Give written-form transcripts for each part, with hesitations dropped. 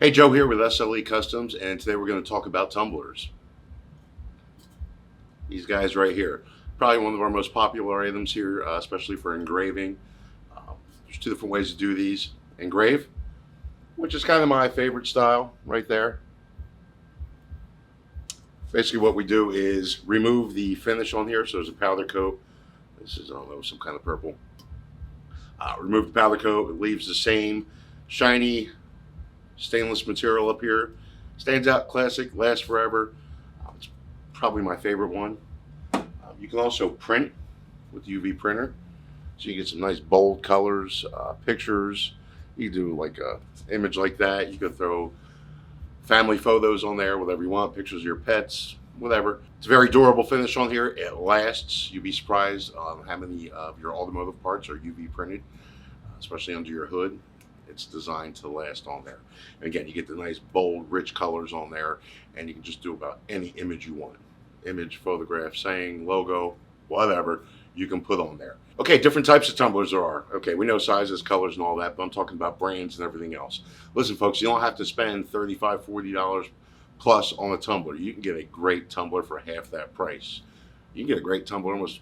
Hey, Joe here with SLE Customs, and today we're going to talk about tumblers. These guys right here, probably one of our most popular items here, especially for engraving. There's two different ways to do these. Engrave, which is kind of my favorite style right there. Basically what we do is remove the finish on here, so there's a powder coat. This is, I don't know, some kind of purple. Remove the powder coat, it leaves the same shiny stainless material up here. Stands out, classic, lasts forever. It's probably my favorite one. You can also print with the UV printer, so you get some nice bold colors, pictures. You do like a image like that. You can throw family photos on there, whatever you want, pictures of your pets, whatever. It's a very durable finish on here. It lasts. You'd be surprised how many of your automotive parts are UV printed, especially under your hood. It's designed to last on there. And again, you get the nice bold rich colors on there, and you can just do about any image you want. Image, photograph, saying, logo, whatever you can put on there. Okay, different types of tumblers there are. Okay, we know sizes, colors, and all that, but I'm talking about brands and everything else. Listen, folks, you don't have to spend $35, $40 plus on a tumbler. You can get a great tumbler for half that price. You can get a great tumbler almost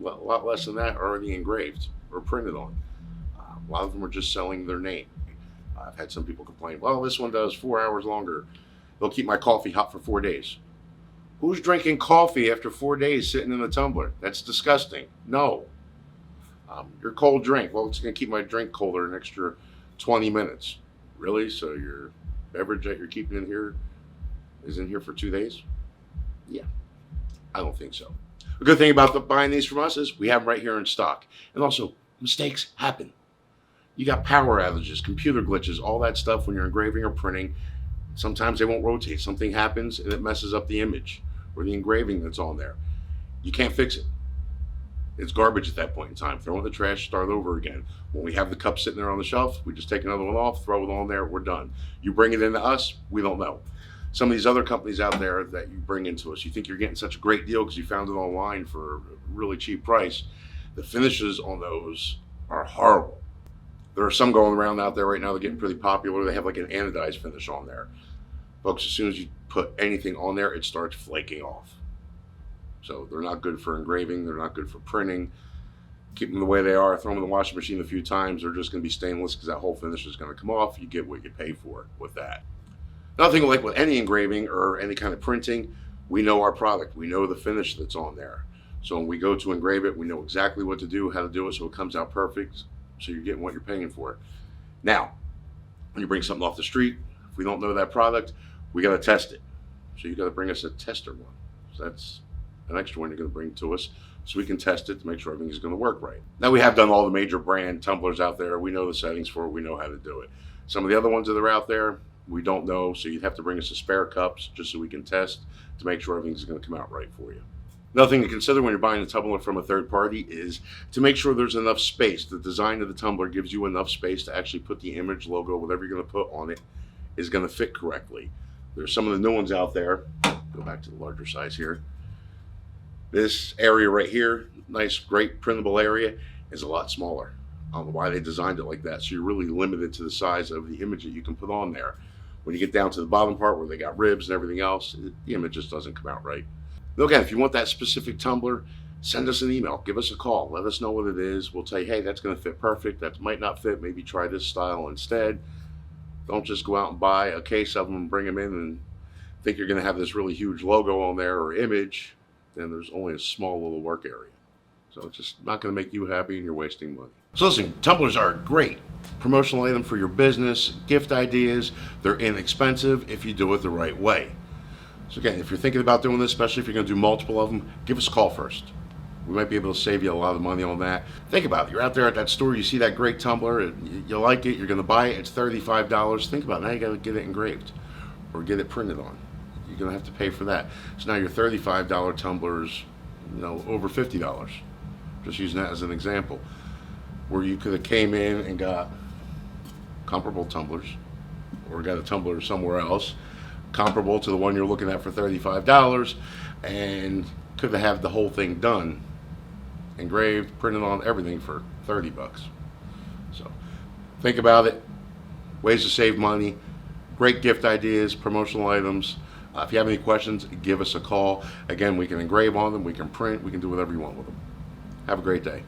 a lot less than that already engraved or printed on. A lot of them are just selling their name. I've had some people complain, well, this one does 4 hours longer. They'll keep my coffee hot for 4 days. Who's drinking coffee after 4 days sitting in a tumbler? That's disgusting. No. Your cold drink, well, it's going to keep my drink colder an extra 20 minutes. Really? So your beverage that you're keeping in here is in here for 2 days? Yeah, I don't think so. A good thing about buying these from us is we have them right here in stock. And also, mistakes happen. You got power outages, computer glitches, all that stuff when you're engraving or printing. Sometimes they won't rotate. Something happens and it messes up the image or the engraving that's on there. You can't fix it. It's garbage at that point in time. Throw it in the trash, start over again. When we have the cup sitting there on the shelf, we just take another one off, throw it on there, we're done. You bring it into us, we don't know. Some of these other companies out there that you bring into us, you think you're getting such a great deal because you found it online for a really cheap price. The finishes on those are horrible. There are some going around out there right now that are getting pretty popular. They have like an anodized finish on there. Folks, as soon as you put anything on there, it starts flaking off. So they're not good for engraving. They're not good for printing. Keep them the way they are. Throw them in the washing machine a few times. They're just going to be stainless because that whole finish is going to come off. You get what you pay for with that. Nothing like with any engraving or any kind of printing, we know our product. We know the finish that's on there. So when we go to engrave it, we know exactly what to do, how to do it so it comes out perfect. So you're getting what you're paying for. Now, when you bring something off the street, if we don't know that product, we got to test it. So you got to bring us a tester one. So that's an extra one you're going to bring to us so we can test it to make sure everything is going to work right. Now, we have done all the major brand tumblers out there. We know the settings for it. We know how to do it. Some of the other ones that are out there, we don't know. So you'd have to bring us a spare cups just so we can test to make sure everything's going to come out right for you. Another thing to consider when you're buying a tumbler from a third party is to make sure there's enough space. The design of the tumbler gives you enough space to actually put the image, logo, whatever you're going to put on it is going to fit correctly. There's some of the new ones out there. Go back to the larger size here. This area right here, nice, great printable area, is a lot smaller. I don't know why they designed it like that. So you're really limited to the size of the image that you can put on there. When you get down to the bottom part where they got ribs and everything else, the image just doesn't come out right. Now again, if you want that specific tumbler, send us an email, give us a call, let us know what it is. We'll tell you, hey, that's going to fit perfect. That might not fit. Maybe try this style instead. Don't just go out and buy a case of them and bring them in and think you're going to have this really huge logo on there or image. Then there's only a small little work area. So it's just not going to make you happy and you're wasting money. So listen, tumblers are a great promotional item for your business, gift ideas. They're inexpensive if you do it the right way. So again, if you're thinking about doing this, especially if you're going to do multiple of them, give us a call first. We might be able to save you a lot of money on that. Think about it. You're out there at that store, you see that great tumbler, you like it, you're going to buy it, it's $35. Think about it. Now you got to get it engraved or get it printed on. You're going to have to pay for that. So now your $35 tumbler is, over $50. Just using that as an example. Where you could have came in and got comparable tumblers or got a tumbler somewhere else comparable to the one you're looking at for $35 and could have had the whole thing done, engraved, printed on, everything for 30 bucks. So think about it. Ways to save money. Great gift ideas, promotional items. If you have any questions, give us a call. Again, we can engrave on them, we can print, we can do whatever you want with them. Have a great day.